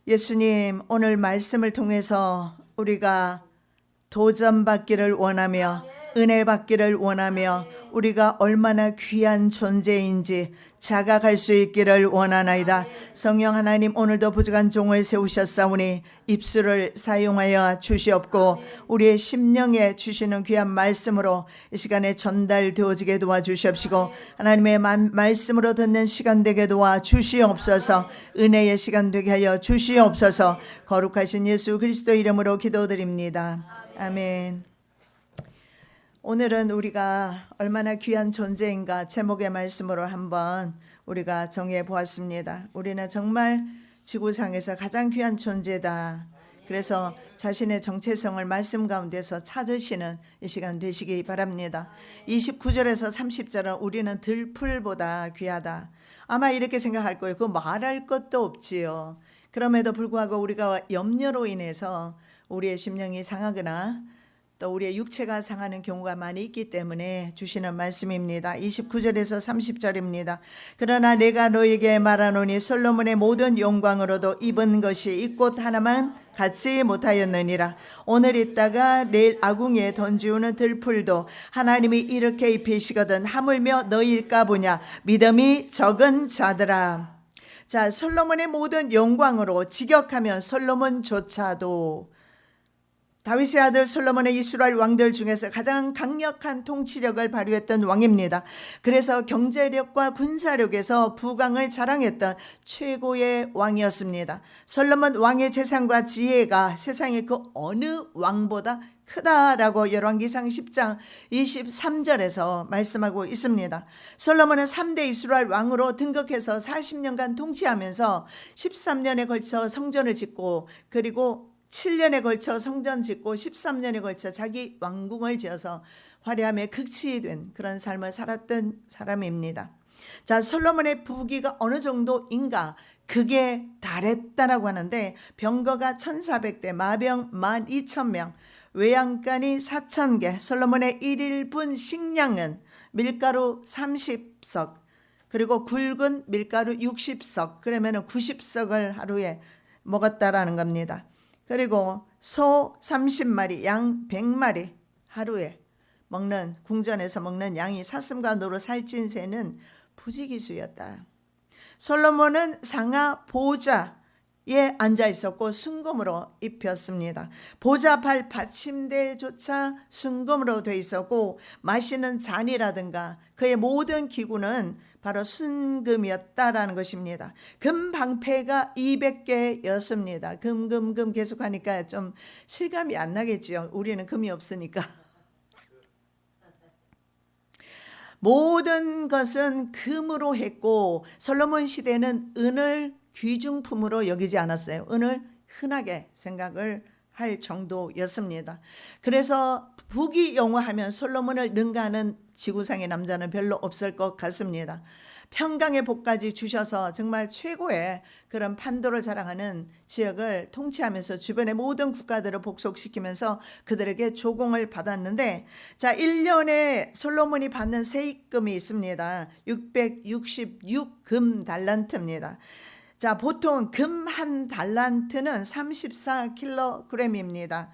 예수님, 오늘 말씀을 통해서 우리가 도전받기를 원하며 은혜 받기를 원하며 우리가 얼마나 귀한 존재인지 자각할 수 있기를 원하나이다. 성령 하나님, 오늘도 부족한 종을 세우셨사오니 입술을 사용하여 주시옵고 우리의 심령에 주시는 귀한 말씀으로 이 시간에 전달되어지게 도와주시옵시고 하나님의 말씀으로 듣는 시간 되게 도와주시옵소서. 은혜의 시간 되게 하여 주시옵소서. 거룩하신 예수 그리스도 이름으로 기도드립니다. 아멘. 오늘은 우리가 얼마나 귀한 존재인가 제목의 말씀으로 한번 우리가 정해 보았습니다. 우리는 정말 지구상에서 가장 귀한 존재다. 그래서 자신의 정체성을 말씀 가운데서 찾으시는 이 시간 되시기 바랍니다. 29절에서 30절은 우리는 들풀보다 귀하다. 아마 이렇게 생각할 거예요. 그거 말할 것도 없지요. 그럼에도 불구하고 우리가 염려로 인해서 우리의 심령이 상하거나 또 우리의 육체가 상하는 경우가 많이 있기 때문에 주시는 말씀입니다. 29절에서 30절입니다. 그러나 내가 너에게 말하노니 솔로몬의 모든 영광으로도 입은 것이 이 꽃 하나만 갖지 못하였느니라. 오늘 있다가 내일 아궁이에 던지우는 들풀도 하나님이 이렇게 입히시거든 하물며 너희일까 보냐. 믿음이 적은 자들아. 자, 솔로몬의 모든 영광으로 직역하면 솔로몬조차도 다윗의 아들 솔로몬의 이스라엘 왕들 중에서 가장 강력한 통치력을 발휘했던 왕입니다. 그래서 경제력과 군사력에서 부강을 자랑했던 최고의 왕이었습니다. 솔로몬 왕의 재산과 지혜가 세상의 그 어느 왕보다 크다라고 열왕기상 10장 23절에서 말씀하고 있습니다. 솔로몬은 3대 이스라엘 왕으로 등극해서 40년간 통치하면서 13년에 걸쳐 성전을 짓고 그리고 7년에 걸쳐 성전 짓고 13년에 걸쳐 자기 왕궁을 지어서 화려함에 극치된 그런 삶을 살았던 사람입니다. 자, 솔로몬의 부귀가 어느 정도인가? 그게 달했다라고 하는데 병거가 1400대, 마병 12,000명, 외양간이 4,000개, 솔로몬의 1인분 식량은 밀가루 30석, 그리고 굵은 밀가루 60석, 그러면 90석을 하루에 먹었다라는 겁니다. 그리고 소 30마리, 양 100마리 하루에 먹는, 궁전에서 먹는 양이 사슴과 노루 살찐 새는 부지기수였다. 솔로몬은 상하 보좌에 앉아 있었고 순금으로 입혔습니다. 보좌 발 받침대조차 순금으로 돼 있었고 마시는 잔이라든가 그의 모든 기구는 바로 순금이었다라는 것입니다. 금 방패가 200개였습니다. 금 계속 하니까 좀 실감이 안 나겠지요. 우리는 금이 없으니까. 모든 것은 금으로 했고 솔로몬 시대는 은을 귀중품으로 여기지 않았어요. 은을 흔하게 생각을 할 정도였습니다. 그래서 부귀영화하면 솔로몬을 능가하는 지구상의 남자는 별로 없을 것 같습니다. 평강의 복까지 주셔서 정말 최고의 그런 판도를 자랑하는 지역을 통치하면서 주변의 모든 국가들을 복속시키면서 그들에게 조공을 받았는데, 자, 1년에 솔로몬이 받는 세입금이 있습니다. 666금 달란트입니다. 자, 보통 금 한 달란트는 34kg입니다.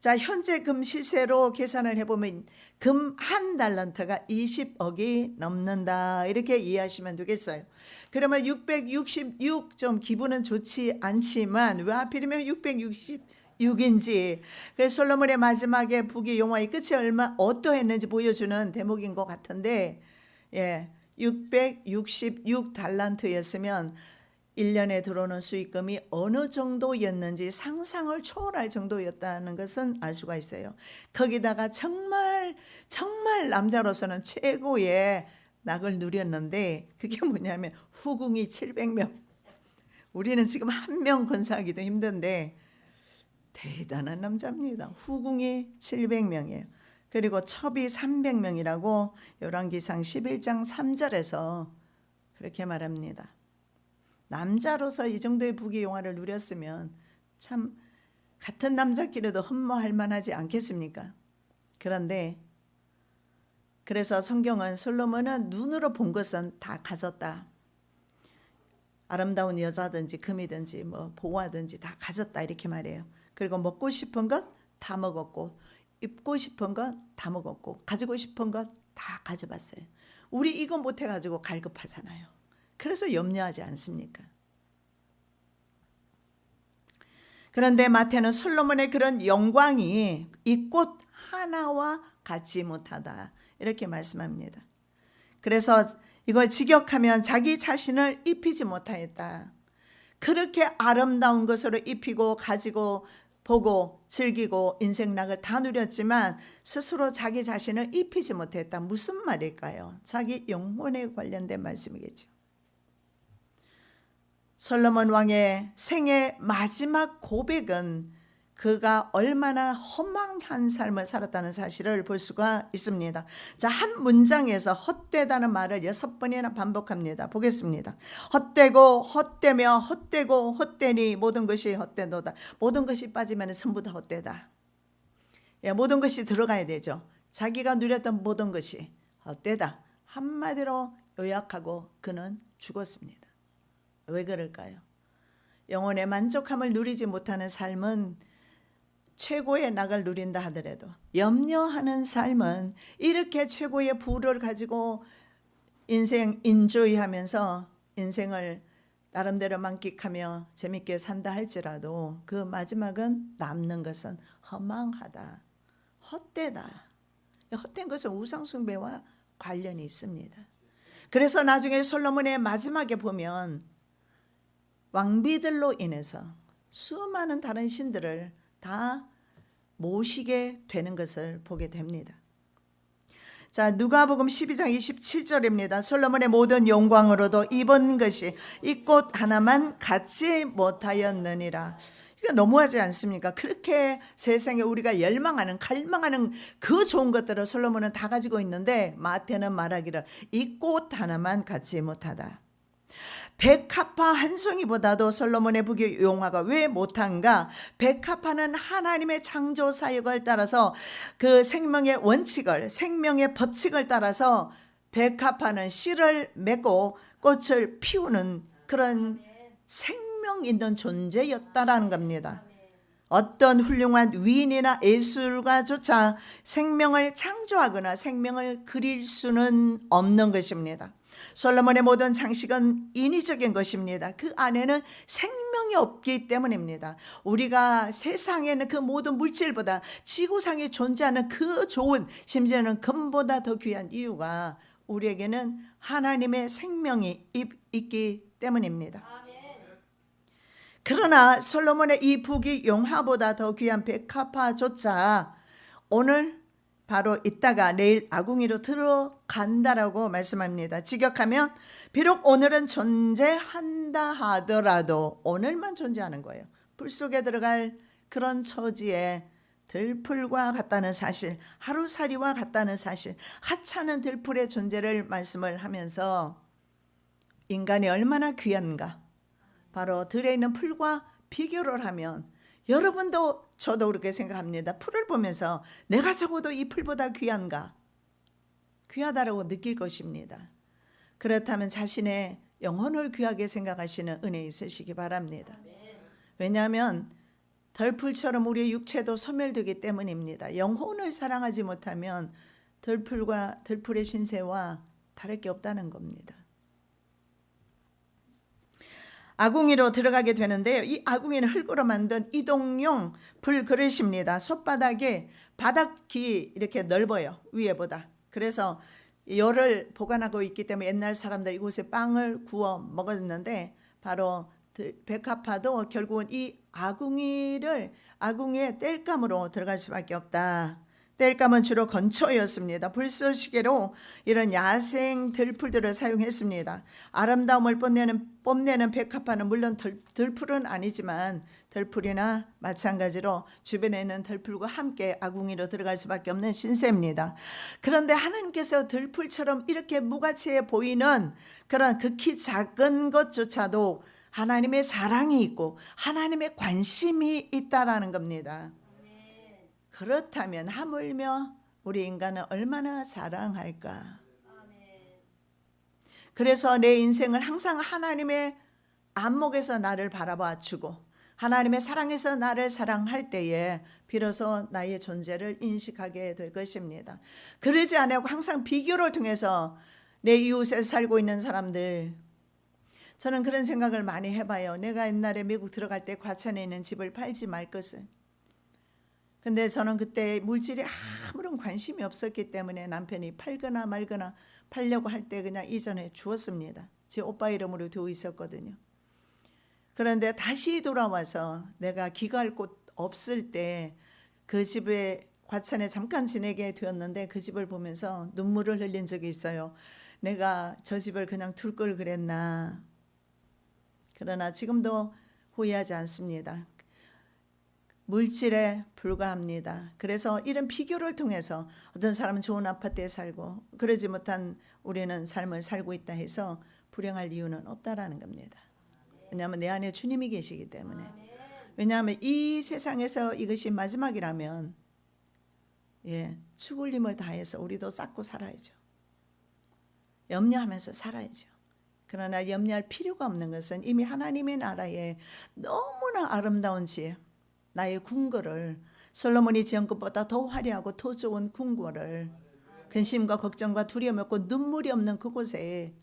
자, 현재 금 시세로 계산을 해보면 금 한 달란트가 20억이 넘는다, 이렇게 이해하시면 되겠어요. 그러면 666, 좀 기분은 좋지 않지만 왜 하필이면 666인지, 그래서 솔로몬의 마지막에 부귀영화의 끝이 어떠했는지 보여주는 대목인 것 같은데, 666 달란트였으면 1년에 들어오는 수익금이 어느 정도였는지 상상을 초월할 정도였다는 것은 알 수가 있어요. 거기다가 정말 남자로서는 최고의 낙을 누렸는데 그게 뭐냐면 후궁이 700명. 우리는 지금 한 명 건사하기도 힘든데 대단한 남자입니다. 후궁이 700명이에요. 그리고 첩이 300명이라고 열왕기상 11장 3절에서 그렇게 말합니다. 남자로서 이 정도의 부귀영화를 누렸으면 참 같은 남자끼리도 흠모할 만하지 않겠습니까? 그런데 그래서 성경은 솔로몬은 눈으로 본 것은 다 가졌다. 아름다운 여자든지 금이든지 뭐 보화든지 다 가졌다 이렇게 말해요. 그리고 먹고 싶은 것 다 먹었고 입고 싶은 것 다 먹었고 가지고 싶은 것 다 가져봤어요. 우리 이거 못해가지고 갈급하잖아요. 그래서 염려하지 않습니까? 그런데 마태는 솔로몬의 그런 영광이 이 꽃 하나와 같지 못하다 이렇게 말씀합니다. 그래서 이걸 직역하면 자기 자신을 입히지 못하였다. 그렇게 아름다운 것으로 입히고 가지고 보고 즐기고 인생락을 다 누렸지만 스스로 자기 자신을 입히지 못했다. 무슨 말일까요? 자기 영혼에 관련된 말씀이겠죠. 솔로몬 왕의 생애 마지막 고백은 그가 얼마나 허망한 삶을 살았다는 사실을 볼 수가 있습니다. 자, 한 문장에서 헛되다는 말을 6번이나 반복합니다. 보겠습니다. 헛되고 헛되며 헛되고 헛되니 모든 것이 헛되도다. 모든 것이 빠지면 전부 다 헛되다. 예, 모든 것이 들어가야 되죠. 자기가 누렸던 모든 것이 헛되다. 한마디로 요약하고 그는 죽었습니다. 왜 그럴까요? 영혼의 만족함을 누리지 못하는 삶은 최고의 낙을 누린다 하더라도 염려하는 삶은 이렇게 최고의 부를 가지고 인생 인조이하면서 인생을 나름대로 만끽하며 재밌게 산다 할지라도 그 마지막은 남는 것은 허망하다, 헛되다. 헛된 것은 우상숭배와 관련이 있습니다. 그래서 나중에 솔로몬의 마지막에 보면 왕비들로 인해서 수많은 다른 신들을 다 모시게 되는 것을 보게 됩니다. 자, 누가복음 12장 27절입니다. 솔로몬의 모든 영광으로도 입은 것이 이 꽃 하나만 갖지 못하였느니라. 이거 너무하지 않습니까? 그렇게 세상에 우리가 열망하는 갈망하는 그 좋은 것들을 솔로몬은 다 가지고 있는데 마태는 말하기를 이 꽃 하나만 갖지 못하다. 백합화 한 송이보다도 솔로몬의 부귀 영화가 왜 못한가? 백합화는 하나님의 창조 사역을 따라서 그 생명의 원칙을, 생명의 법칙을 따라서 백합화는 씨를 맺고 꽃을 피우는 그런 생명 있는 존재였다라는 겁니다. 어떤 훌륭한 위인이나 예술가조차 생명을 창조하거나 생명을 그릴 수는 없는 것입니다. 솔로몬의 모든 장식은 인위적인 것입니다. 그 안에는 생명이 없기 때문입니다. 우리가 세상에 있는 그 모든 물질보다 지구상에 존재하는 그 좋은, 심지어는 금보다 더 귀한 이유가 우리에게는 하나님의 생명이 있기 때문입니다. 그러나 솔로몬의 이 부귀 영화보다 더 귀한 백합화조차 오늘 바로 이따가 내일 아궁이로 들어간다라고 말씀합니다. 직역하면 비록 오늘은 존재한다 하더라도 오늘만 존재하는 거예요. 불 속에 들어갈 그런 처지에 들풀과 같다는 사실, 하루살이와 같다는 사실, 하찮은 들풀의 존재를 말씀을 하면서 인간이 얼마나 귀한가, 바로 들에 있는 풀과 비교를 하면 여러분도 저도 그렇게 생각합니다. 풀을 보면서 내가 적어도 이 풀보다 귀한가? 귀하다라고 느낄 것입니다. 그렇다면 자신의 영혼을 귀하게 생각하시는 은혜 있으시기 바랍니다. 왜냐하면 덜풀처럼 우리의 육체도 소멸되기 때문입니다. 영혼을 사랑하지 못하면 덜풀의 신세와 다를 게 없다는 겁니다. 아궁이로 들어가게 되는데요. 이 아궁이는 흙으로 만든 이동용 불그릇입니다. 솥바닥에 바닥이 이렇게 넓어요. 위에보다. 그래서 열을 보관하고 있기 때문에 옛날 사람들 이곳에 빵을 구워 먹었는데 바로 백합화도 결국은 이 아궁이에 땔감으로 들어갈 수밖에 없다. 땔감은 주로 건초였습니다. 불쏘시개로 이런 야생 들풀들을 사용했습니다. 아름다움을 뽐내는 백합화는 물론 들풀은 아니지만 들풀이나 마찬가지로 주변에 있는 들풀과 함께 아궁이로 들어갈 수밖에 없는 신세입니다. 그런데 하나님께서 들풀처럼 이렇게 무가치해 보이는 그런 극히 작은 것조차도 하나님의 사랑이 있고 하나님의 관심이 있다라는 겁니다. 그렇다면 하물며 우리 인간은 얼마나 사랑할까? 그래서 내 인생을 항상 하나님의 안목에서 나를 바라봐 주고 하나님의 사랑에서 나를 사랑할 때에 비로소 나의 존재를 인식하게 될 것입니다. 그러지 않고 항상 비교를 통해서 내 이웃에 살고 있는 사람들, 저는 그런 생각을 많이 해봐요. 내가 옛날에 미국 들어갈 때 과천에 있는 집을 팔지 말 것을. 근데 저는 그때 물질에 아무런 관심이 없었기 때문에 남편이 팔거나 말거나 팔려고 할 때 그냥 이전에 주었습니다. 제 오빠 이름으로 되어 있었거든요. 그런데 다시 돌아와서 내가 기갈 곳 없을 때 그 집에 과천에 잠깐 지내게 되었는데 그 집을 보면서 눈물을 흘린 적이 있어요. 내가 저 집을 그냥 둘 걸 그랬나. 그러나 지금도 후회하지 않습니다. 물질에 불과합니다. 그래서 이런 비교를 통해서 어떤 사람은 좋은 아파트에 살고 그러지 못한 우리는 삶을 살고 있다 해서 불행할 이유는 없다라는 겁니다. 왜냐하면 내 안에 주님이 계시기 때문에. 왜냐하면 이 세상에서 이것이 마지막이라면 죽을 힘을 다해서 우리도 쌓고 살아야죠. 염려하면서 살아야죠. 그러나 염려할 필요가 없는 것은 이미 하나님의 나라에 너무나 아름다운 지혜, 나의 궁궐을 솔로몬이 지은 것보다 더 화려하고 더 좋은 궁궐을 근심과 걱정과 두려움 없고 눈물이 없는 그곳에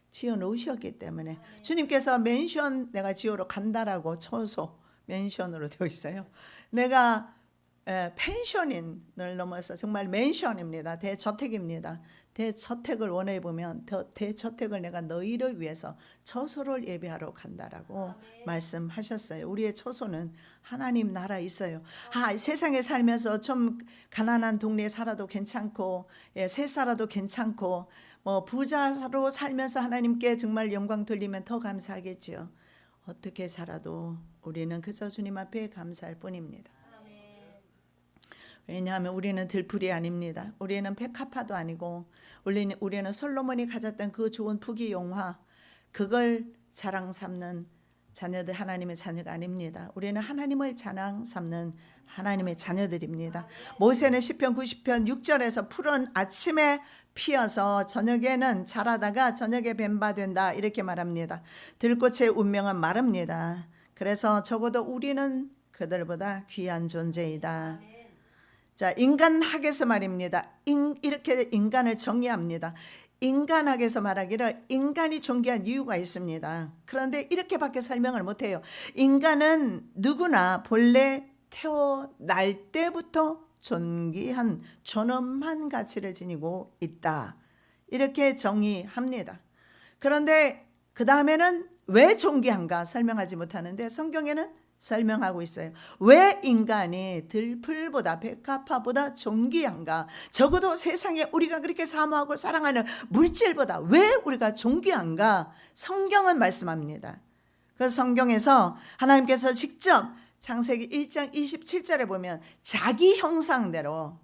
지어 놓으셨기 때문에 주님께서 맨션 내가 지으러 간다라고 처소 맨션으로 되어 있어요. 내가 펜션인을 넘어서 정말 맨션입니다. 대저택입니다. 대저택을 원해 보면 대저택을 내가 너희를 위해서 처소를 예배하러 간다라고 말씀하셨어요. 우리의 처소는 하나님 나라에 있어요. 세상에 살면서 좀 가난한 동네에 살아도 괜찮고 세 살아도 괜찮고 부자로 살면서 하나님께 정말 영광 돌리면 더 감사하겠지요. 어떻게 살아도 우리는 그저 주님 앞에 감사할 뿐입니다. 왜냐하면 우리는 들풀이 아닙니다. 우리는 백합화도 아니고 우리는 솔로몬이 가졌던 그 좋은 부귀영화 그걸 자랑 삼는 자녀들, 하나님의 자녀가 아닙니다. 우리는 하나님을 자랑 삼는 하나님의 자녀들입니다. 모세는 시편 90편 6절에서 푸른 아침에 피어서 저녁에는 자라다가 저녁에 뱀바된다 이렇게 말합니다. 들꽃의 운명은 마릅니다. 그래서 적어도 우리는 그들보다 귀한 존재이다. 자, 인간학에서 말입니다. 이렇게 인간을 정의합니다. 인간학에서 말하기를 인간이 존귀한 이유가 있습니다. 그런데 이렇게밖에 설명을 못해요. 인간은 누구나 본래 태어날 때부터 존귀한 존엄한 가치를 지니고 있다. 이렇게 정의합니다. 그런데 그 다음에는 왜 존귀한가 설명하지 못하는데 성경에는 설명하고 있어요. 왜 인간이 들풀보다 백합화보다 존귀한가? 적어도 세상에 우리가 그렇게 사모하고 사랑하는 물질보다 왜 우리가 존귀한가? 성경은 말씀합니다. 그래서 성경에서 하나님께서 직접 창세기 1장 27절에 보면 자기 형상대로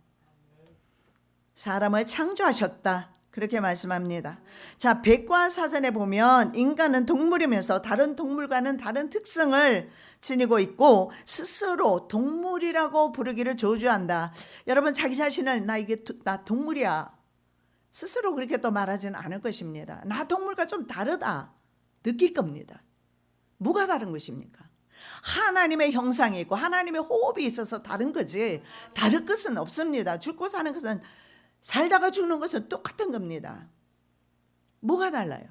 사람을 창조하셨다. 그렇게 말씀합니다. 자, 백과사전에 보면 인간은 동물이면서 다른 동물과는 다른 특성을 지니고 있고 스스로 동물이라고 부르기를 저주한다. 여러분 자기 자신을 나 동물이야 스스로 그렇게 또 말하지는 않을 것입니다. 나 동물과 좀 다르다 느낄 겁니다. 뭐가 다른 것입니까? 하나님의 형상이 있고 하나님의 호흡이 있어서 다른 거지 다를 것은 없습니다. 죽고 사는 것은 살다가 죽는 것은 똑같은 겁니다. 뭐가 달라요?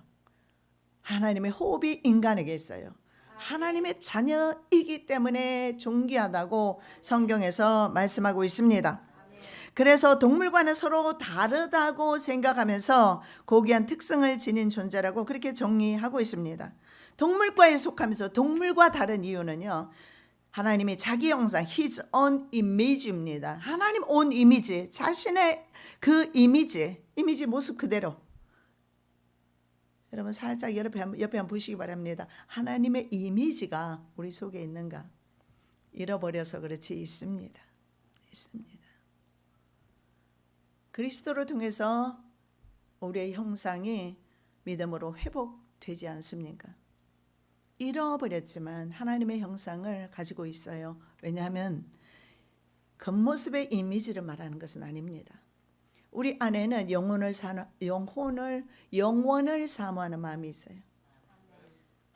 하나님의 호흡이 인간에게 있어요. 하나님의 자녀이기 때문에 존귀하다고 성경에서 말씀하고 있습니다. 그래서 동물과는 서로 다르다고 생각하면서 고귀한 특성을 지닌 존재라고 그렇게 정의하고 있습니다. 동물과에 속하면서 동물과 다른 이유는요. 하나님의 자기 형상, His own image입니다. 하나님 own 이미지, 자신의 그 이미지 모습 그대로. 여러분 살짝 옆에 한번 보시기 바랍니다. 하나님의 이미지가 우리 속에 있는가? 잃어버려서 그렇지 있습니다. 그리스도를 통해서 우리의 형상이 믿음으로 회복되지 않습니까? 잃어버렸지만 하나님의 형상을 가지고 있어요. 왜냐하면 겉모습의 이미지를 말하는 것은 아닙니다. 우리 안에는 영원을 사모하는 마음이 있어요.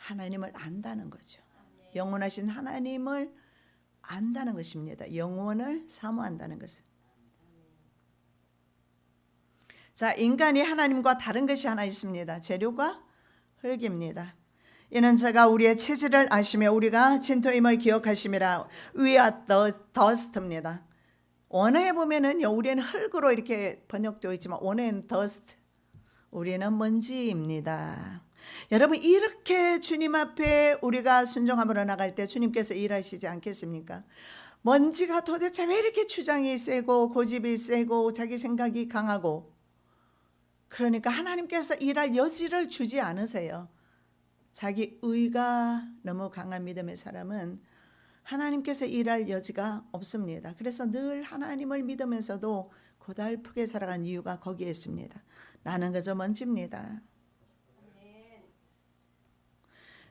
하나님을 안다는 거죠. 영원하신 하나님을 안다는 것입니다. 영원을 사모한다는 것은. 자, 인간이 하나님과 다른 것이 하나 있습니다. 재료가 흙입니다. 이는 제가 우리의 체질을 아시며 우리가 진토임을 기억하심이라. We are the dust입니다. 원어에 보면은요, 우리는 흙으로 이렇게 번역되어 있지만 원어에는 dust, 우리는 먼지입니다. 여러분, 이렇게 주님 앞에 우리가 순종함으로 나갈 때 주님께서 일하시지 않겠습니까? 먼지가 도대체 왜 이렇게 주장이 세고 고집이 세고 자기 생각이 강하고, 그러니까 하나님께서 일할 여지를 주지 않으세요. 자기 의가 너무 강한 믿음의 사람은 하나님께서 일할 여지가 없습니다. 그래서 늘 하나님을 믿으면서도 고달프게 살아간 이유가 거기에 있습니다. 나는 그저 먼지입니다.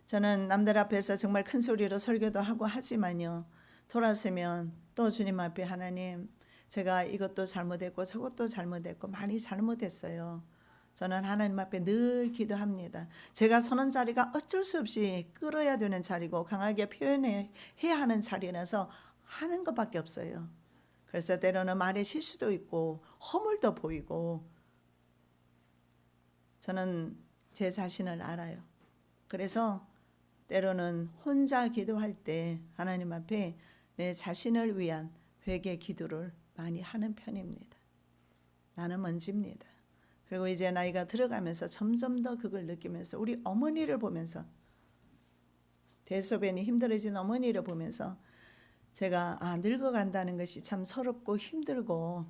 저는 남들 앞에서 정말 큰 소리로 설교도 하고 하지만요, 돌아서면 또 주님 앞에 하나님, 제가 이것도 잘못했고 저것도 잘못했고 많이 잘못했어요. 저는 하나님 앞에 늘 기도합니다. 제가 서는 자리가 어쩔 수 없이 끌어야 되는 자리고 강하게 표현해야 하는 자리라서 하는 것밖에 없어요. 그래서 때로는 말에 실수도 있고 허물도 보이고, 저는 제 자신을 알아요. 그래서 때로는 혼자 기도할 때 하나님 앞에 내 자신을 위한 회개 기도를 많이 하는 편입니다. 나는 먼지입니다. 그리고 이제 나이가 들어가면서 점점 더 그걸 느끼면서 우리 어머니를 보면서, 대소변이 힘들어진 어머니를 보면서 제가 늙어간다는 것이 참 서럽고 힘들고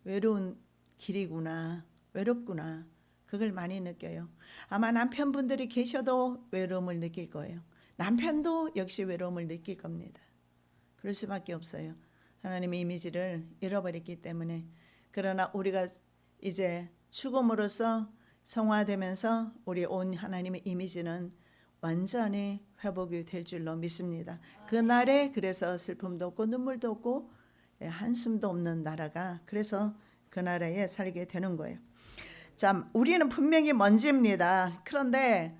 외로운 길이구나, 외롭구나, 그걸 많이 느껴요. 아마 남편분들이 계셔도 외로움을 느낄 거예요. 남편도 역시 외로움을 느낄 겁니다. 그럴 수밖에 없어요. 하나님의 이미지를 잃어버렸기 때문에. 그러나 우리가 이제 죽음으로써 성화되면서 우리 온 하나님의 이미지는 완전히 회복이 될 줄로 믿습니다. 그날에 그래서 슬픔도 없고 눈물도 없고 한숨도 없는 나라가, 그래서 그 나라에 살게 되는 거예요. 자, 우리는 분명히 먼지입니다. 그런데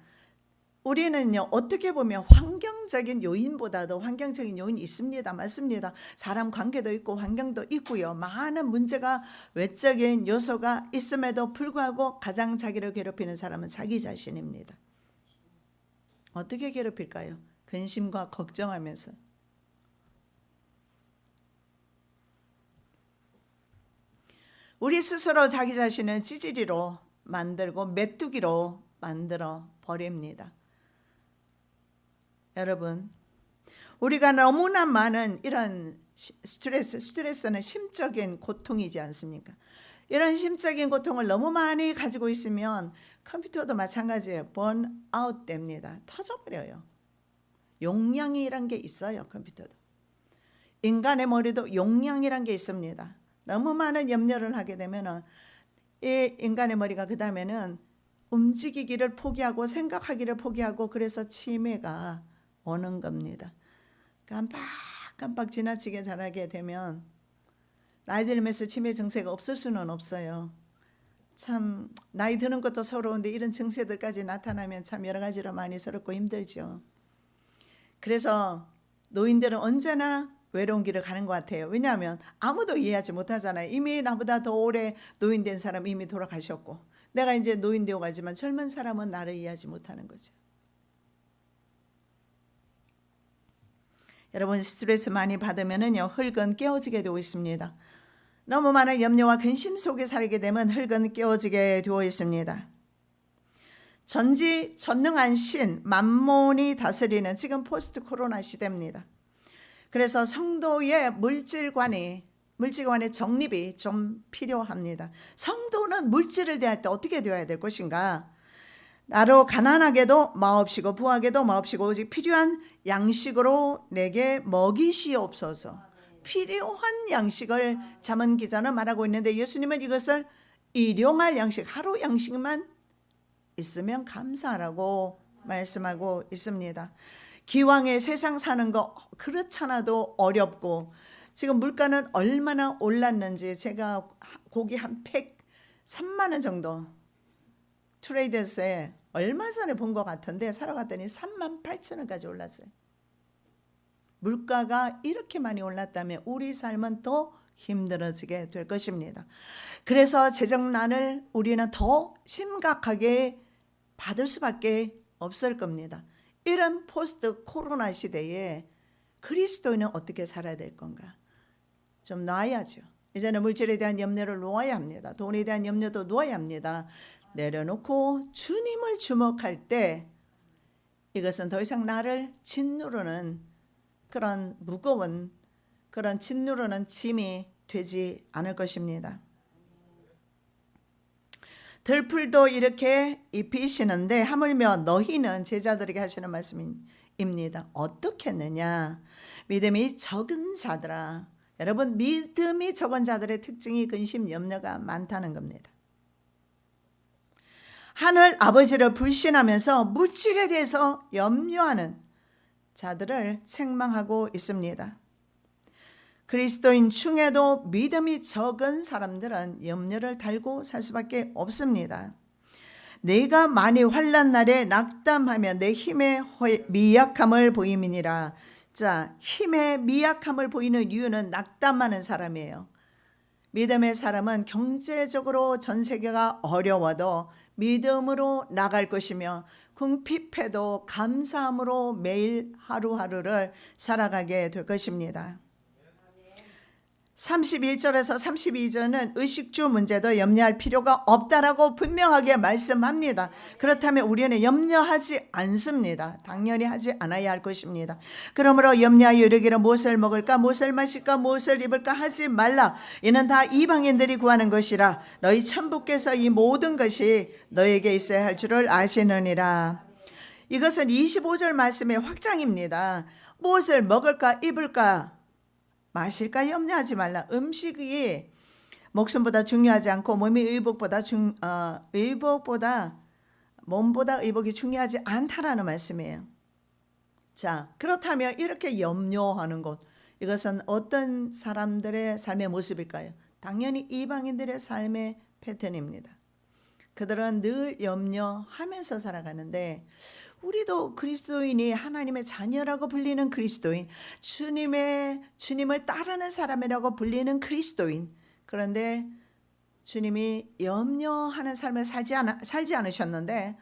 우리는요, 어떻게 보면 환경적인 요인보다도 환경적인 요인이 있습니다. 맞습니다. 사람 관계도 있고 환경도 있고요. 많은 문제가 외적인 요소가 있음에도 불구하고 가장 자기를 괴롭히는 사람은 자기 자신입니다. 어떻게 괴롭힐까요? 근심과 걱정하면서. 우리 스스로 자기 자신을 찌질이로 만들고 메뚜기로 만들어 버립니다. 여러분, 우리가 너무나 많은 이런 스트레스는 심적인 고통이지 않습니까? 이런 심적인 고통을 너무 많이 가지고 있으면 컴퓨터도 마찬가지예요. 번아웃 됩니다. 터져버려요. 용량이란 게 있어요. 컴퓨터도. 인간의 머리도 용량이란 게 있습니다. 너무 많은 염려를 하게 되면 이 인간의 머리가 그 다음에는 움직이기를 포기하고 생각하기를 포기하고, 그래서 치매가 오는 겁니다. 깜빡깜빡 지나치게 자라게 되면 나이 들면서 치매 증세가 없을 수는 없어요. 참 나이 드는 것도 서러운데 이런 증세들까지 나타나면 참 여러 가지로 많이 서럽고 힘들죠. 그래서 노인들은 언제나 외로운 길을 가는 것 같아요. 왜냐하면 아무도 이해하지 못하잖아요. 이미 나보다 더 오래 노인된 사람 이미 돌아가셨고, 내가 이제 노인 되어 가지만 젊은 사람은 나를 이해하지 못하는 거죠. 여러분, 스트레스 많이 받으면은요, 흙은 깨어지게 되어 있습니다. 너무 많은 염려와 근심 속에 살게 되면 흙은 깨어지게 되어 있습니다. 전지전능한 신 만몬이 다스리는 지금 포스트 코로나 시대입니다. 그래서 성도의 물질관의 정립이 좀 필요합니다. 성도는 물질을 대할 때 어떻게 되어야 될 것인가? 나로 가난하게도 마옵시고 부하게도 마옵시고 오직 필요한 양식으로 내게 먹이시옵소서. 필요한 양식을 잠언 기자는 말하고 있는데, 예수님은 이것을 일용할 양식, 하루 양식만 있으면 감사하라고 말씀하고 있습니다. 기왕에 세상 사는 거 그렇잖아도 어렵고, 지금 물가는 얼마나 올랐는지 제가 고기 한 팩 3만 원 정도 트레이더스에 얼마 전에 본 것 같은데 사러 갔더니 38,000원까지 올랐어요. 물가가 이렇게 많이 올랐다면 우리 삶은 더 힘들어지게 될 것입니다. 그래서 재정난을 우리는 더 심각하게 받을 수밖에 없을 겁니다. 이런 포스트 코로나 시대에 그리스도인은 어떻게 살아야 될 건가? 좀 놔야죠. 이제는 물질에 대한 염려를 놓아야 합니다. 돈에 대한 염려도 놓아야 합니다. 내려놓고 주님을 주목할 때 이것은 더 이상 나를 짓누르는 그런 무거운 그런 짓누르는 짐이 되지 않을 것입니다. 들풀도 이렇게 입히시는데 하물며 너희는 제자들에게 하시는 말씀입니다. 어떻게 했느냐? 믿음이 적은 자들아. 여러분, 믿음이 적은 자들의 특징이 근심 염려가 많다는 겁니다. 하늘 아버지를 불신하면서 물질에 대해서 염려하는 자들을 책망하고 있습니다. 그리스도인 중에도 믿음이 적은 사람들은 염려를 달고 살 수밖에 없습니다. 내가 만일 환난 날에 낙담하며 내 힘의 미약함을 보임이니라. 자, 힘의 미약함을 보이는 이유는 낙담하는 사람이에요. 믿음의 사람은 경제적으로 전 세계가 어려워도 믿음으로 나갈 것이며 궁핍해도 감사함으로 매일 하루하루를 살아가게 될 것입니다. 31절에서 32절은 의식주 문제도 염려할 필요가 없다라고 분명하게 말씀합니다. 그렇다면 우리는 염려하지 않습니다. 당연히 하지 않아야 할 것입니다. 그러므로 염려하여 이르기를 무엇을 먹을까, 무엇을 마실까, 무엇을 입을까 하지 말라. 이는 다 이방인들이 구하는 것이라. 너희 천부께서 이 모든 것이 너에게 있어야 할 줄을 아시느니라. 이것은 25절 말씀의 확장입니다. 무엇을 먹을까, 입을까, 마실까 염려하지 말라. 음식이 목숨보다 중요하지 않고 몸의 의복보다 몸보다 의복이 중요하지 않다라는 말씀이에요. 자, 그렇다면 이렇게 염려하는 것, 이것은 어떤 사람들의 삶의 모습일까요? 당연히 이방인들의 삶의 패턴입니다. 그들은 늘 염려하면서 살아가는데 우리도 그리스도인이 하나님의 자녀라고 불리는 그리스도인, 주님을 따르는 사람이라고 불리는 그리스도인. 그런데 주님이 염려하는 삶을 살지 않으셨는데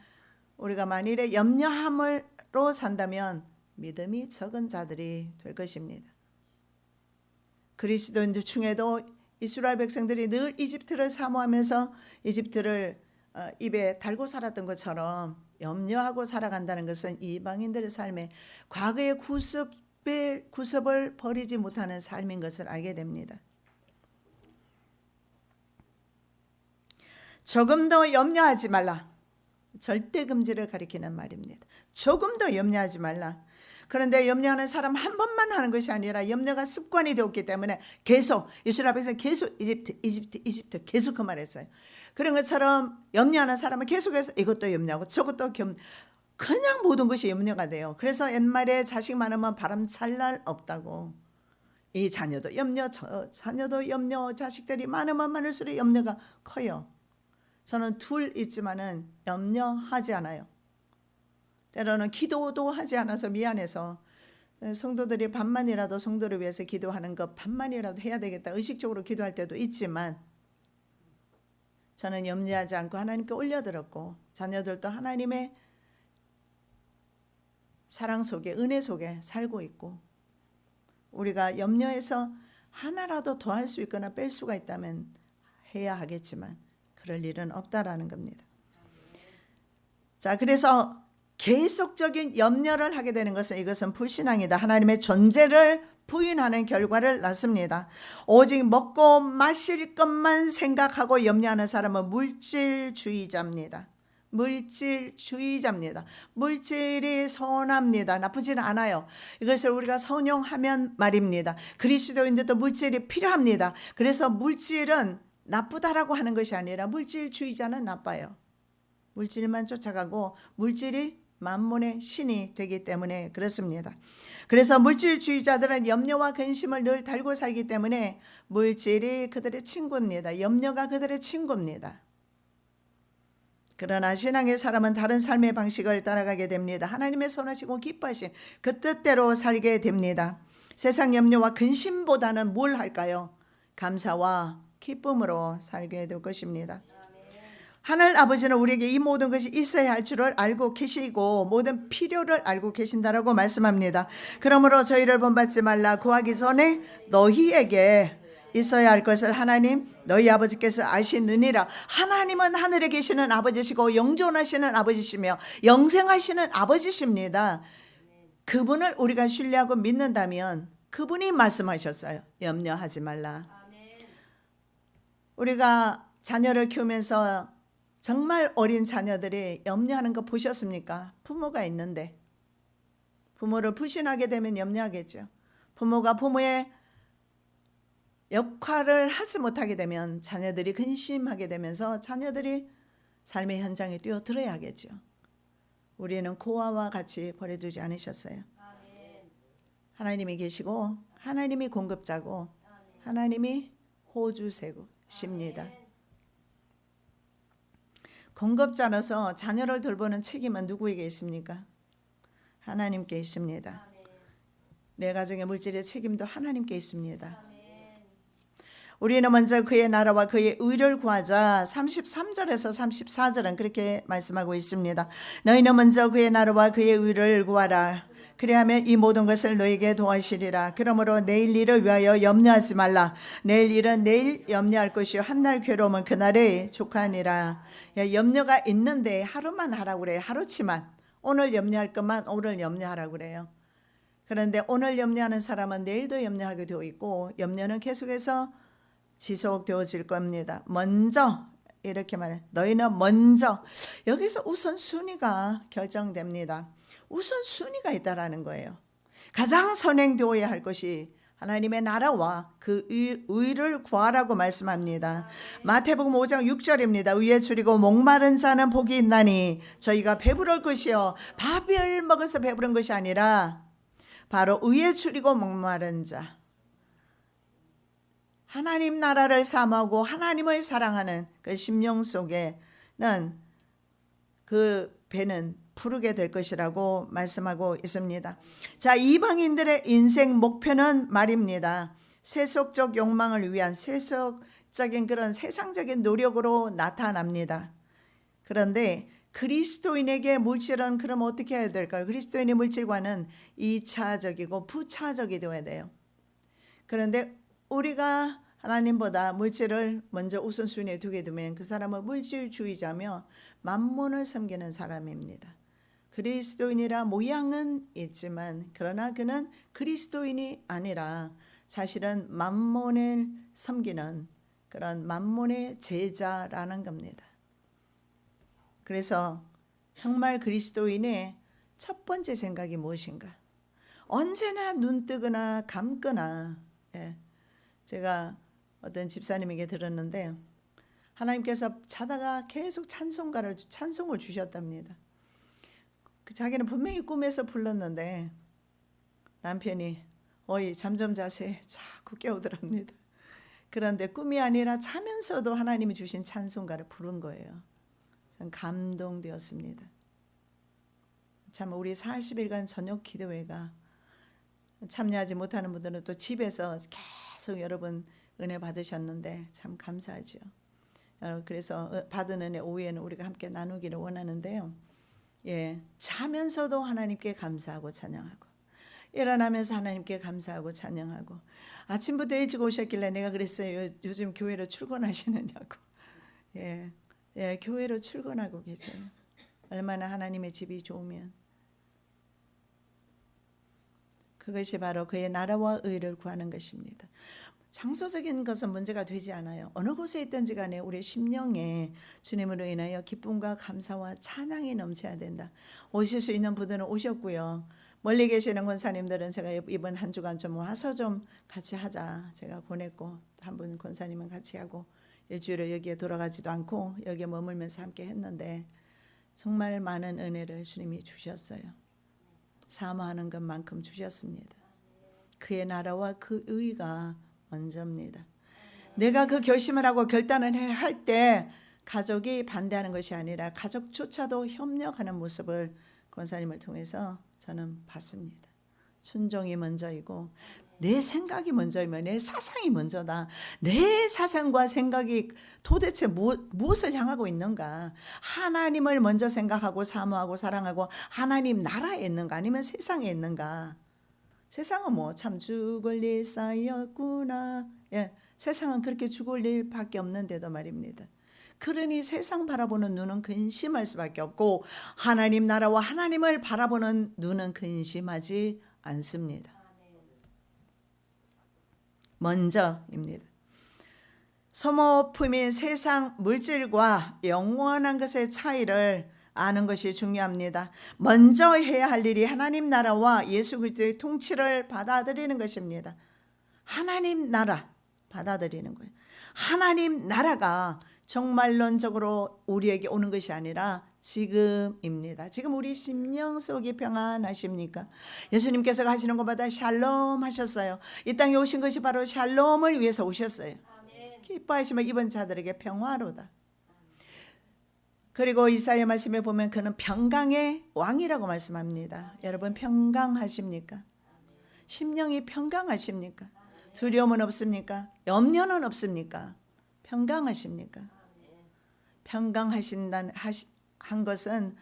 우리가 만일에 염려함으로 산다면 믿음이 적은 자들이 될 것입니다. 그리스도인들 중에도 이스라엘 백성들이 늘 이집트를 사모하면서 이집트를 입에 달고 살았던 것처럼 염려하고 살아간다는 것은 이방인들의 삶에 과거의 구습을 버리지 못하는 삶인 것을 알게 됩니다. 조금 더 염려하지 말라. 절대 금지를 가리키는 말입니다. 조금 더 염려하지 말라. 그런데 염려하는 사람 한 번만 하는 것이 아니라 염려가 습관이 되었기 때문에 계속 이스라엘 백성 계속 이집트 계속 그 말했어요. 그런 것처럼 염려하는 사람은 계속해서 이것도 염려하고 저것도 그냥 모든 것이 염려가 돼요. 그래서 옛말에 자식 많으면 바람살 날 없다고. 이 자녀도 염려, 저 자녀도 염려, 자식들이 많으면 많을수록 염려가 커요. 저는 둘 있지만은 염려하지 않아요. 때로는 기도도 하지 않아서 미안해서 성도들이 반만이라도 성도를 위해서 기도하는 것 반만이라도 해야 되겠다 의식적으로 기도할 때도 있지만 저는 염려하지 않고 하나님께 올려드렸고 자녀들도 하나님의 사랑 속에 은혜 속에 살고 있고 우리가 염려해서 하나라도 더 할 수 있거나 뺄 수가 있다면 해야 하겠지만 그럴 일은 없다라는 겁니다. 자, 그래서 계속적인 염려를 하게 되는 것은 이것은 불신앙이다. 하나님의 존재를 부인하는 결과를 낳습니다. 오직 먹고 마실 것만 생각하고 염려하는 사람은 물질주의자입니다. 물질이 선합니다. 나쁘지는 않아요. 이것을 우리가 선용하면 말입니다. 그리스도인들도 물질이 필요합니다. 그래서 물질은 나쁘다라고 하는 것이 아니라 물질주의자는 나빠요. 물질만 쫓아가고 물질이 만몬의 신이 되기 때문에 그렇습니다. 그래서 물질주의자들은 염려와 근심을 늘 달고 살기 때문에 물질이 그들의 친구입니다. 염려가 그들의 친구입니다. 그러나 신앙의 사람은 다른 삶의 방식을 따라가게 됩니다. 하나님의 선하시고 기뻐하신 그 뜻대로 살게 됩니다. 세상 염려와 근심보다는 뭘 할까요? 감사와 기쁨으로 살게 될 것입니다. 하늘 아버지는 우리에게 이 모든 것이 있어야 할 줄을 알고 계시고 모든 필요를 알고 계신다라고 말씀합니다. 그러므로 저희를 본받지 말라. 구하기 전에 너희에게 있어야 할 것을 하나님 너희 아버지께서 아시느니라. 하나님은 하늘에 계시는 아버지시고 영존하시는 아버지시며 영생하시는 아버지십니다. 그분을 우리가 신뢰하고 믿는다면 그분이 말씀하셨어요. 염려하지 말라. 우리가 자녀를 키우면서 정말 어린 자녀들이 염려하는 거 보셨습니까? 부모가 있는데 부모를 불신하게 되면 염려하겠죠. 부모가 부모의 역할을 하지 못하게 되면 자녀들이 근심하게 되면서 자녀들이 삶의 현장에 뛰어들어야 하겠죠. 우리는 고아와 같이 버려두지 않으셨어요. 하나님이 계시고 하나님이 공급자고 하나님이 호주세구십니다. 공급자로서 자녀를 돌보는 책임은 누구에게 있습니까? 하나님께 있습니다. 내 가정의 물질의 책임도 하나님께 있습니다. 우리는 먼저 그의 나라와 그의 의를 구하자. 33절에서 34절은 그렇게 말씀하고 있습니다. 너희는 먼저 그의 나라와 그의 의를 구하라. 그리하면 이 모든 것을 너에게 도와주시리라. 그러므로 내일 일을 위하여 염려하지 말라. 내일 일은 내일 염려할 것이요 한날 괴로움은 그날에 족하니라. 염려가 있는데 하루만 하라고 그래요. 하루치만. 오늘 염려할 것만 오늘 염려하라고 그래요. 그런데 오늘 염려하는 사람은 내일도 염려하게 되어 있고 염려는 계속해서 지속되어질 겁니다. 먼저 이렇게 말해. 너희는 먼저. 여기서 우선순위가 결정됩니다. 우선순위가 있다라는 거예요. 가장 선행되어야 할 것이 하나님의 나라와 그 의를 구하라고 말씀합니다. 마태복음 5장 6절입니다. 의에 줄이고 목마른 자는 복이 있나니 저희가 배부를 것이요 밥을 먹어서 배부른 것이 아니라 바로 의에 줄이고 목마른 자, 하나님 나라를 사모하고 하나님을 사랑하는 그 심령 속에는 그 배는 부르게 될 것이라고 말씀하고 있습니다. 자, 이방인들의 인생 목표는 말입니다. 세속적 욕망을 위한 세속적인 그런 세상적인 노력으로 나타납니다. 그런데 그리스도인에게 물질은 그럼 어떻게 해야 될까요? 그리스도인의 물질과는 2차적이고 부차적이 되어야 돼요. 그런데 우리가 하나님보다 물질을 먼저 우선순위에 두게 되면 그 사람은 물질주의자며 만몬을 섬기는 사람입니다. 그리스도인이라 모양은 있지만 그러나 그는 그리스도인이 아니라 사실은 만몬을 섬기는 그런 만몬의 제자라는 겁니다. 그래서 정말 그리스도인의 첫 번째 생각이 무엇인가? 언제나 눈 뜨거나 감거나 제가 어떤 집사님에게 들었는데 하나님께서 자다가 계속 찬송을 주셨답니다. 자기는 분명히 꿈에서 불렀는데 남편이 어이 잠 좀 자세 자꾸 깨우더랍니다. 그런데 꿈이 아니라 자면서도 하나님이 주신 찬송가를 부른 거예요. 전 감동되었습니다. 참 우리 40일간 저녁 기도회가 참여하지 못하는 분들은 또 집에서 계속 여러분 은혜 받으셨는데 참 감사하죠. 그래서 받은 은혜 오후에는 우리가 함께 나누기를 원하는데요. 자면서도 하나님께 감사하고 찬양하고 일어나면서 하나님께 감사하고 찬양하고 아침부터 일찍 오셨길래 내가 그랬어요. 요즘 교회로 출근하시느냐고. 교회로 출근하고 계세요. 얼마나 하나님의 집이 좋으면. 그것이 바로 그의 나라와 의를 구하는 것입니다. 장소적인 것은 문제가 되지 않아요. 어느 곳에 있든지 간에 우리 심령에 주님으로 인하여 기쁨과 감사와 찬양이 넘쳐야 된다. 오실 수 있는 분들은 오셨고요. 멀리 계시는 권사님들은 제가 이번 한 주간 좀 와서 좀 같이 하자 제가 보냈고 한 분 권사님은 같이 하고 일주일을 여기에 돌아가지도 않고 여기에 머물면서 함께 했는데 정말 많은 은혜를 주님이 주셨어요. 사모하는 것만큼 주셨습니다. 그의 나라와 그 의가 먼저입니다. 내가 그 결심을 하고 결단을 할 때 가족이 반대하는 것이 아니라 가족조차도 협력하는 모습을 권사님을 통해서 저는 봤습니다. 순종이 먼저이고 내 생각이 먼저이면 내 사상이 먼저다. 내 사상과 생각이 도대체 무엇을 향하고 있는가? 하나님을 먼저 생각하고 사모하고 사랑하고 하나님 나라에 있는가? 아니면 세상에 있는가? 세상은 뭐 참 죽을 일 쌓였구나. 예, 세상은 그렇게 죽을 일밖에 없는데도 말입니다. 그러니 세상 바라보는 눈은 근심할 수밖에 없고 하나님 나라와 하나님을 바라보는 눈은 근심하지 않습니다. 먼저입니다. 소모품인 세상 물질과 영원한 것의 차이를 아는 것이 중요합니다. 먼저 해야 할 일이 하나님 나라와 예수 그리스도의 통치를 받아들이는 것입니다. 하나님 나라 받아들이는 거예요. 하나님 나라가 정말론적으로 우리에게 오는 것이 아니라 지금입니다. 지금 우리 심령 속이 평안하십니까? 예수님께서 하시는 것마다 샬롬 하셨어요. 이 땅에 오신 것이 바로 샬롬을 위해서 오셨어요. 기뻐하시면 입은 자들에게 평화로다. 그리고 이사야 말씀에 보면 그는 평강의 왕이라고 말씀합니다. 여러분 평강하십니까? 심령이 평강하십니까? 두려움은 없습니까? 염려는 없습니까? 평강하십니까? 평강하신다는 한 것은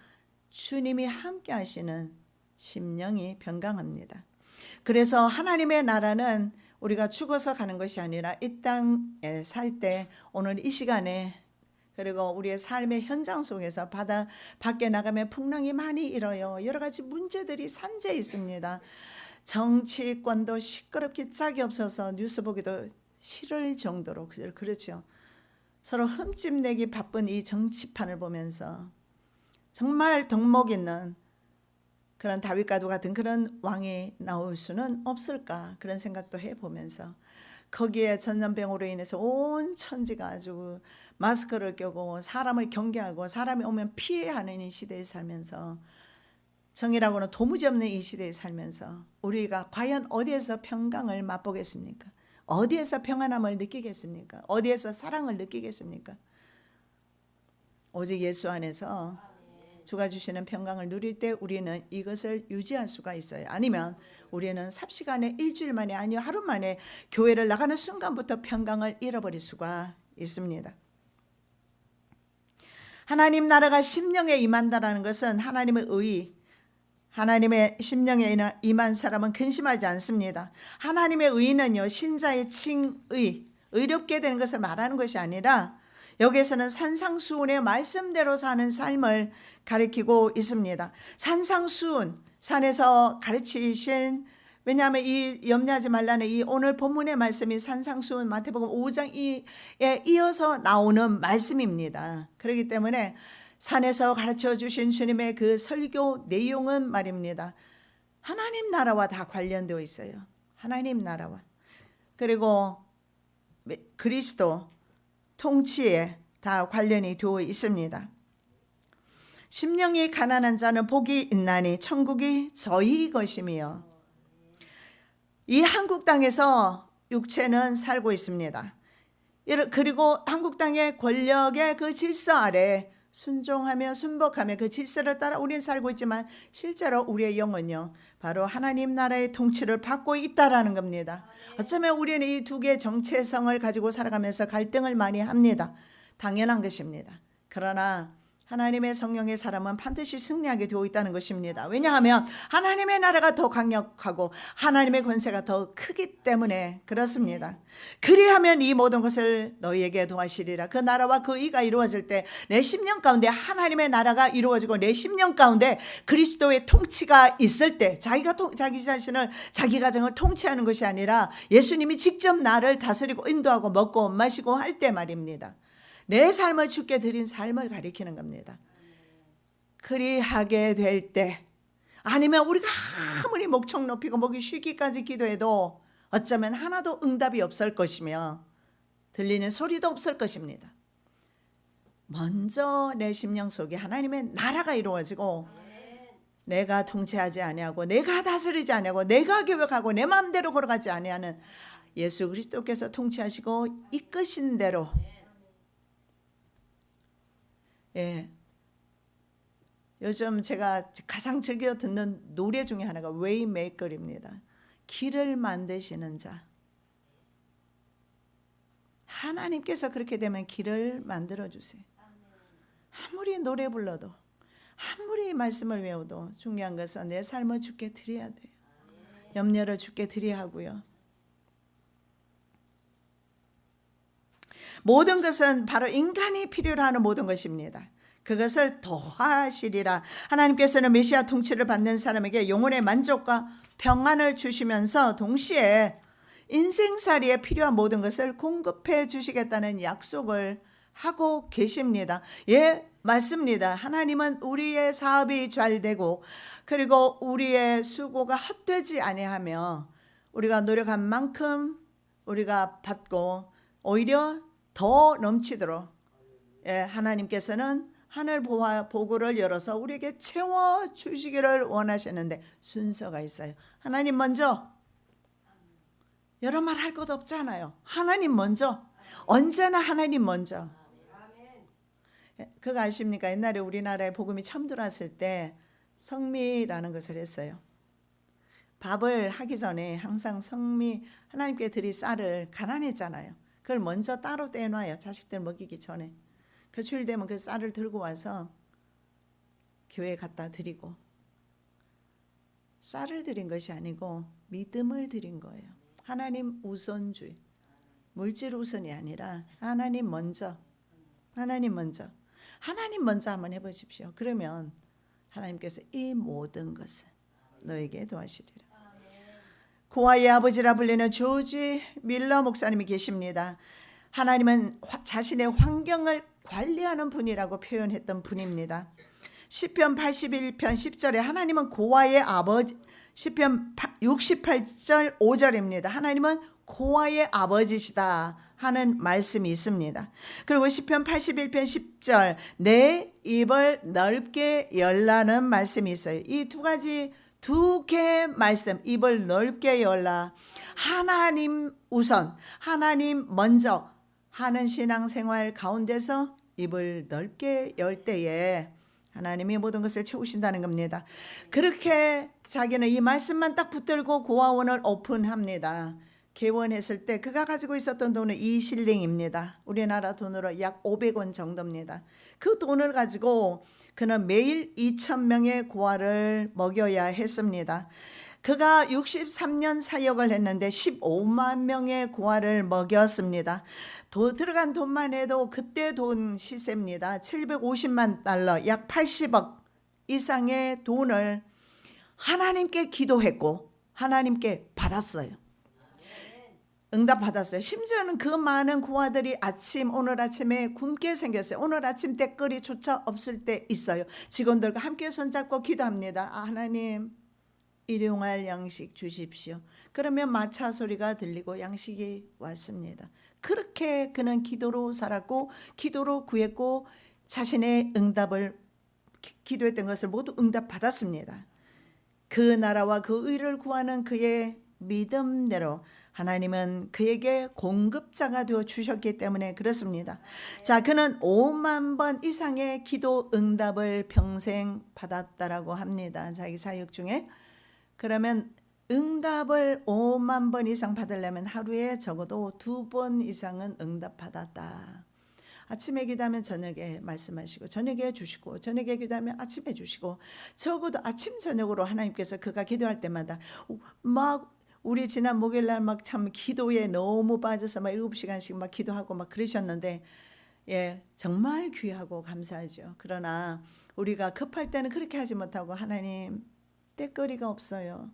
주님이 함께 하시는 심령이 평강합니다. 그래서 하나님의 나라는 우리가 죽어서 가는 것이 아니라 이 땅에 살 때 오늘 이 시간에 그리고 우리의 삶의 현장 속에서 밖에 나가면 풍랑이 많이 일어요. 여러 가지 문제들이 산재해 있습니다. 정치권도 시끄럽게 짝이 없어서 뉴스 보기도 싫을 정도로 그렇죠. 서로 흠집내기 바쁜 이 정치판을 보면서 정말 덕목 있는 그런 다윗과도 같은 그런 왕이 나올 수는 없을까 그런 생각도 해보면서 거기에 전염병으로 인해서 온 천지가 아주 마스크를 껴고 사람을 경계하고 사람이 오면 피해하는 이 시대에 살면서 정의라고는 도무지 없는 이 시대에 살면서 우리가 과연 어디에서 평강을 맛보겠습니까? 어디에서 평안함을 느끼겠습니까? 어디에서 사랑을 느끼겠습니까? 오직 예수 안에서 주가 주시는 평강을 누릴 때 우리는 이것을 유지할 수가 있어요. 아니면 우리는 삽시간에 일주일 만에 아니요 하루 만에 교회를 나가는 순간부터 평강을 잃어버릴 수가 있습니다. 하나님 나라가 심령에 임한다는 것은 하나님의 의, 하나님의 심령에 임한 사람은 근심하지 않습니다. 하나님의 의는요 신자의 칭의, 의롭게 되는 것을 말하는 것이 아니라 여기에서는 산상수훈의 말씀대로 사는 삶을 가리키고 있습니다. 산상수훈, 산에서 가르치신, 왜냐하면 이 염려하지 말라는 이 오늘 본문의 말씀이 산상수훈 마태복음 5장에 이어서 나오는 말씀입니다. 그렇기 때문에 산에서 가르쳐 주신 주님의 그 설교 내용은 말입니다. 하나님 나라와 다 관련되어 있어요. 하나님 나라와. 그리고 그리스도 통치에 다 관련이 되어 있습니다. 심령이 가난한 자는 복이 있나니 천국이 저희 것이며 이 한국 땅에서 육체는 살고 있습니다. 그리고 한국 땅의 권력의 그 질서 아래 순종하며 순복하며 그 질서를 따라 우리는 살고 있지만 실제로 우리의 영은요 바로 하나님 나라의 통치를 받고 있다라는 겁니다. 어쩌면 우리는 이 두 개의 정체성을 가지고 살아가면서 갈등을 많이 합니다. 당연한 것입니다. 그러나 하나님의 성령의 사람은 반드시 승리하게 되어 있다는 것입니다. 왜냐하면 하나님의 나라가 더 강력하고 하나님의 권세가 더 크기 때문에 그렇습니다. 그리하면 이 모든 것을 너희에게 도하시리라. 그 나라와 그 의가 이루어질 때 내 심령 가운데 하나님의 나라가 이루어지고 내 심령 가운데 그리스도의 통치가 있을 때 자기 자신을 자기 가정을 통치하는 것이 아니라 예수님이 직접 나를 다스리고 인도하고 먹고 마시고 할 때 말입니다. 내 삶을 주께 드린 삶을 가리키는 겁니다. 그리하게 될 때 아니면 우리가 아무리 목청 높이고 목이 쉬기까지 기도해도 어쩌면 하나도 응답이 없을 것이며 들리는 소리도 없을 것입니다. 먼저 내 심령 속에 하나님의 나라가 이루어지고 내가 통치하지 아니하고 내가 다스리지 아니하고 내가 계획하고 내 마음대로 걸어가지 아니하는 예수 그리스도께서 통치하시고 이끄신 대로 예. 요즘 제가 가장 즐겨 듣는 노래 중에 하나가 웨이메이커입니다. 길을 만드시는 자. 하나님께서 그렇게 되면 길을 만들어 주세요. 아무리 노래 불러도, 아무리 말씀을 외워도 중요한 것은 내 삶을 주께 드려야 돼요. 염려를 주께 드려야 하고요. 모든 것은 바로 인간이 필요로 하는 모든 것입니다. 그것을 더하시리라. 하나님께서는 메시아 통치를 받는 사람에게 영혼의 만족과 평안을 주시면서 동시에 인생살이에 필요한 모든 것을 공급해 주시겠다는 약속을 하고 계십니다. 예, 맞습니다. 하나님은 우리의 사업이 잘 되고 그리고 우리의 수고가 헛되지 아니하며 우리가 노력한 만큼 우리가 받고 오히려 더 넘치도록 하나님께서는 하늘 보고를 열어서 우리에게 채워주시기를 원하시는데 순서가 있어요. 하나님 먼저. 여러 말 할 것 없잖아요. 하나님 먼저. 언제나 하나님 먼저. 그거 아십니까? 옛날에 우리나라에 복음이 처음 들어왔을 때 성미라는 것을 했어요. 밥을 하기 전에 항상 성미 하나님께 드릴 쌀을 가난했잖아요. 그걸 먼저 따로 떼놔요. 자식들 먹이기 전에. 그 주일 되면 그 쌀을 들고 와서 교회에 갖다 드리고 쌀을 드린 것이 아니고 믿음을 드린 거예요. 하나님 우선주의. 물질 우선이 아니라 하나님 먼저. 하나님 먼저. 하나님 먼저 한번 해보십시오. 그러면 하나님께서 이 모든 것을 너에게 도와주시리라. 고아의 아버지라 불리는 조지 밀러 목사님이 계십니다. 하나님은 자신의 환경을 관리하는 분이라고 표현했던 분입니다. 시편 81편 10절에 하나님은 고아의 아버지, 시편 68절 5절입니다. 하나님은 고아의 아버지시다 하는 말씀이 있습니다. 그리고 시편 81편 10절 내 입을 넓게 열라는 말씀이 있어요. 이 두 개의 말씀, 입을 넓게 열라. 하나님 우선, 하나님 먼저 하는 신앙생활 가운데서 입을 넓게 열 때에 하나님이 모든 것을 채우신다는 겁니다. 그렇게 자기는 이 말씀만 딱 붙들고 고아원을 오픈합니다. 개원했을 때 그가 가지고 있었던 돈은 2실링입니다. 우리나라 돈으로 약 500원 정도입니다. 그 돈을 가지고 그는 매일 2,000명의 고아를 먹여야 했습니다. 그가 63년 사역을 했는데 15만 명의 고아를 먹였습니다. 들어간 돈만 해도 그때 돈 시세입니다. 750만 달러, 약 80억 이상의 돈을 하나님께 기도했고 하나님께 받았어요. 응답받았어요. 심지어는 그 많은 고아들이 오늘 아침에 굶게 생겼어요. 오늘 아침 댓글이조차 없을 때 있어요. 직원들과 함께 손잡고 기도합니다. 하나님 일용할 양식 주십시오. 그러면 마차 소리가 들리고 양식이 왔습니다. 그렇게 그는 기도로 살았고 기도로 구했고 자신의 응답을 기도했던 것을 모두 응답받았습니다. 그 나라와 그 의를 구하는 그의 믿음대로 하나님은 그에게 공급자가 되어 주셨기 때문에 그렇습니다. 자, 그는 5만 번 이상의 기도 응답을 평생 받았다라고 합니다. 자기 사역 중에. 그러면 응답을 5만 번 이상 받으려면 하루에 적어도 2번 이상은 응답 받았다. 아침에 기도하면 저녁에 말씀하시고 저녁에 주시고 저녁에 기도하면 아침에 주시고 적어도 아침 저녁으로 하나님께서 그가 기도할 때마다 막 우리 지난 목요일날 막 참 기도에 너무 빠져서 막 7시간씩 막 기도하고 막 그러셨는데 정말 귀하고 감사하죠. 그러나 우리가 급할 때는 그렇게 하지 못하고 하나님 때거리가 없어요.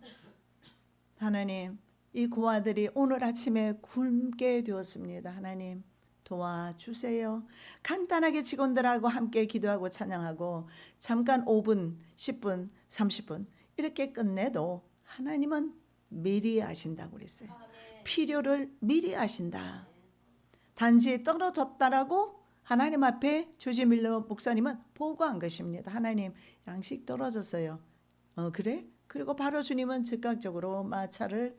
하나님 이 고아들이 오늘 아침에 굶게 되었습니다. 하나님 도와주세요. 간단하게 직원들하고 함께 기도하고 찬양하고 잠깐 5분, 10분, 30분 이렇게 끝내도 하나님은 미리 아신다고 그랬어요. 필요를 미리 아신다. 단지 떨어졌다라고 하나님 앞에 조지 밀러 목사님은 보고한 것입니다. 하나님 양식 떨어졌어요. 그래? 그리고 바로 주님은 즉각적으로 마차를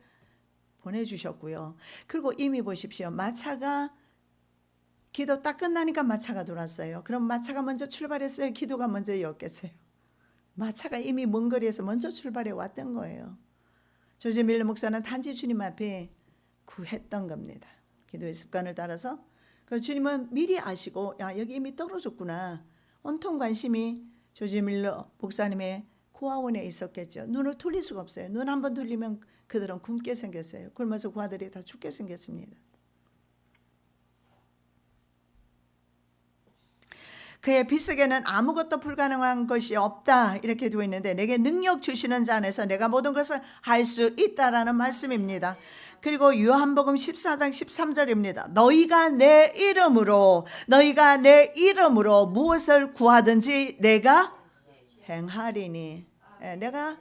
보내주셨고요. 그리고 이미 보십시오. 마차가 기도 딱 끝나니까 마차가 들어왔어요. 그럼 마차가 먼저 출발했어요? 기도가 먼저였겠어요? 마차가 이미 먼 거리에서 먼저 출발해 왔던 거예요. 조지 밀러 목사는 단지 주님 앞에 구했던 겁니다. 기도의 습관을 따라서. 그래서 주님은 미리 아시고 야 여기 이미 떨어졌구나. 온통 관심이 조지 밀러 목사님의 고아원에 있었겠죠. 눈을 돌릴 수가 없어요. 눈 한번 돌리면 그들은 굶게 생겼어요. 굶어서 그 아들이 다 죽게 생겼습니다. 그의 빗속에는 아무것도 불가능한 것이 없다 이렇게 되어 있는데 내게 능력 주시는 자 안에서 내가 모든 것을 할 수 있다라는 말씀입니다. 그리고 요한복음 14장 13절입니다. 너희가 내 이름으로 무엇을 구하든지 내가 행하리니. 내가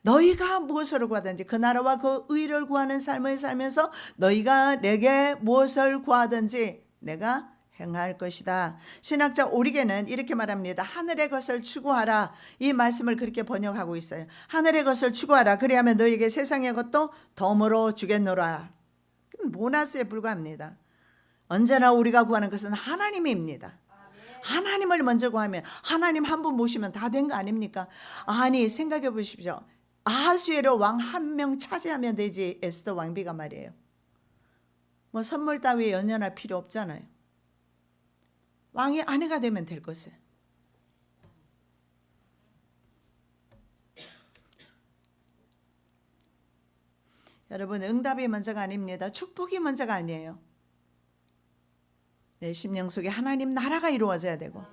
너희가 무엇을 구하든지 그 나라와 그 의를 구하는 삶을 살면서 너희가 내게 무엇을 구하든지 내가 행할 것이다. 신학자 오리겐은 이렇게 말합니다. 하늘의 것을 추구하라. 이 말씀을 그렇게 번역하고 있어요. 하늘의 것을 추구하라. 그리하면 너희에게 세상의 것도 덤으로 주겠노라. 보너스에 불과합니다. 언제나 우리가 구하는 것은 하나님입니다. 하나님을 먼저 구하면 하나님 한 분 모시면 다 된 거 아닙니까? 아니 생각해 보십시오. 아하수에로 왕 한 명 차지하면 되지. 에스더 왕비가 말이에요. 뭐 선물 따위 연연할 필요 없잖아요. 왕의 아내가 되면 될 것을. 여러분 응답이 먼저가 아닙니다. 축복이 먼저가 아니에요. 내 심령 속에 하나님 나라가 이루어져야 되고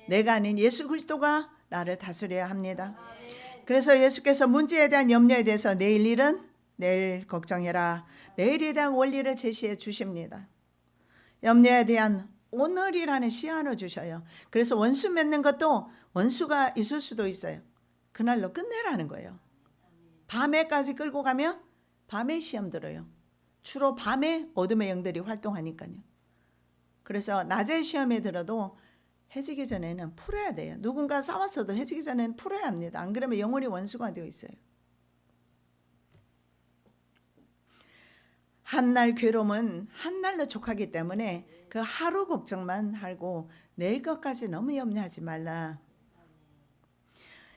내가 아닌 예수 그리스도가 나를 다스려야 합니다. 그래서 예수께서 문제에 대한 염려에 대해서 내일 일은 내일 걱정해라. 내일에 대한 원리를 제시해 주십니다. 염려에 대한 오늘이라는 시한을 주셔요. 그래서 원수 맺는 것도 원수가 있을 수도 있어요. 그날로 끝내라는 거예요. 밤에까지 끌고 가면 밤에 시험 들어요. 주로 밤에 어둠의 영들이 활동하니까요. 그래서 낮에 시험에 들어도 해지기 전에는 풀어야 돼요. 누군가 싸웠어도 해지기 전에는 풀어야 합니다. 안 그러면 영원히 원수가 되어 있어요. 한날 괴로움은 한날로 족하기 때문에 그 하루 걱정만 하고 내일 것까지 너무 염려하지 말라.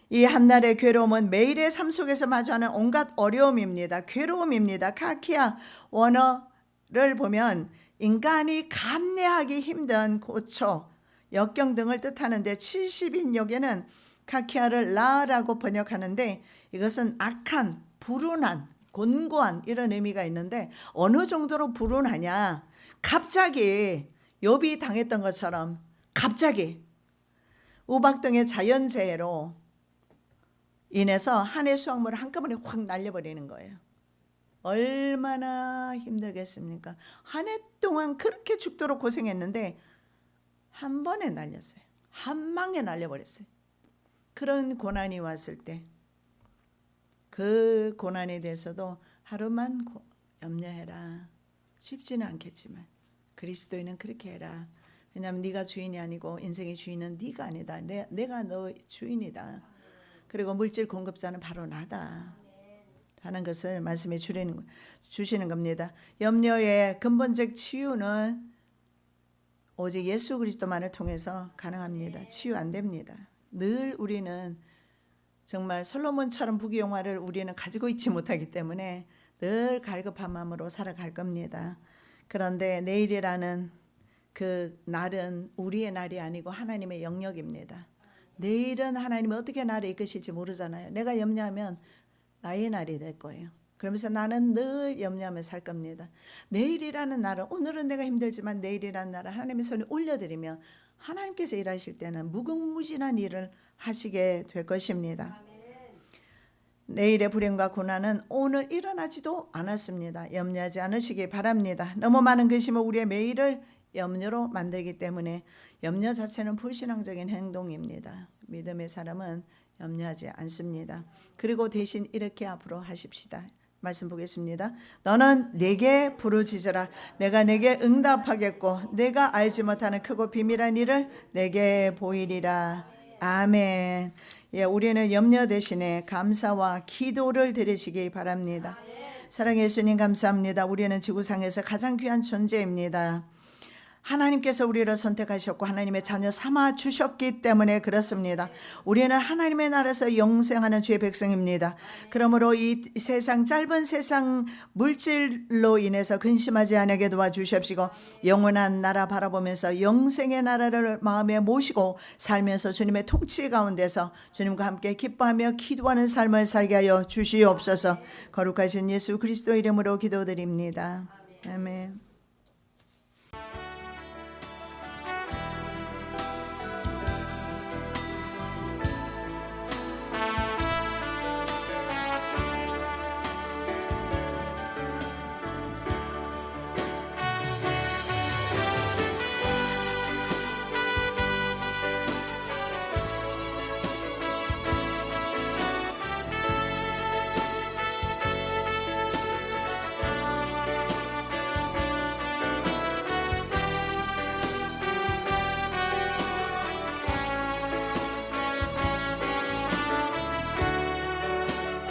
이 한날의 괴로움은 매일의 삶 속에서 마주하는 온갖 어려움입니다. 괴로움입니다. 카키아 원어를 보면 인간이 감내하기 힘든 고초, 역경 등을 뜻하는데 70인역에는 카키아를 라라고 번역하는데 이것은 악한, 불운한, 곤고한 이런 의미가 있는데 어느 정도로 불운하냐. 갑자기 욥이 당했던 것처럼 갑자기 우박 등의 자연재해로 인해서 한 해 수확물을 한꺼번에 확 날려버리는 거예요. 얼마나 힘들겠습니까? 한 해 동안 그렇게 죽도록 고생했는데 한 번에 날렸어요. 한 방에 날려버렸어요. 그런 고난이 왔을 때 그 고난에 대해서도 하루만 염려해라. 쉽지는 않겠지만 그리스도인은 그렇게 해라. 왜냐하면 네가 주인이 아니고 인생의 주인은 네가 아니다. 내가 너 주인이다. 그리고 물질 공급자는 바로 나다 하는 것을 말씀해 주시는 겁니다. 염려의 근본적 치유는 오직 예수 그리스도만을 통해서 가능합니다. 치유 안 됩니다. 늘 우리는 정말 솔로몬처럼 부귀영화를 우리는 가지고 있지 못하기 때문에 늘 갈급한 마음으로 살아갈 겁니다. 그런데 내일이라는 그 날은 우리의 날이 아니고 하나님의 영역입니다. 내일은 하나님이 어떻게 나를 이끄실지 모르잖아요. 내가 염려하면 나의 날이 될 거예요. 그러면서 나는 늘 염려하며 살 겁니다. 내일이라는 날은 오늘은 내가 힘들지만 내일이라는 날은 하나님의 손에 올려드리면 하나님께서 일하실 때는 무궁무진한 일을 하시게 될 것입니다. 내일의 불행과 고난은 오늘 일어나지도 않았습니다. 염려하지 않으시기 바랍니다. 너무 많은 근심은 우리의 매일을 염려로 만들기 때문에 염려 자체는 불신앙적인 행동입니다. 믿음의 사람은 염려하지 않습니다. 그리고 대신 이렇게 앞으로 하십시다. 말씀 보겠습니다. 너는 내게 부르짖으라. 내가 내게 응답하겠고 내가 알지 못하는 크고 비밀한 일을 내게 보이리라. 아멘. 예, 우리는 염려 대신에 감사와 기도를 드리시기 바랍니다. 사랑의 예수님 감사합니다. 우리는 지구상에서 가장 귀한 존재입니다. 하나님께서 우리를 선택하셨고 하나님의 자녀 삼아 주셨기 때문에 그렇습니다. 우리는 하나님의 나라에서 영생하는 주의 백성입니다. 그러므로 이 세상, 짧은 세상 물질로 인해서 근심하지 않게 도와주십시고 영원한 나라 바라보면서 영생의 나라를 마음에 모시고 살면서 주님의 통치 가운데서 주님과 함께 기뻐하며 기도하는 삶을 살게 하여 주시옵소서. 거룩하신 예수 그리스도 이름으로 기도드립니다. 아멘.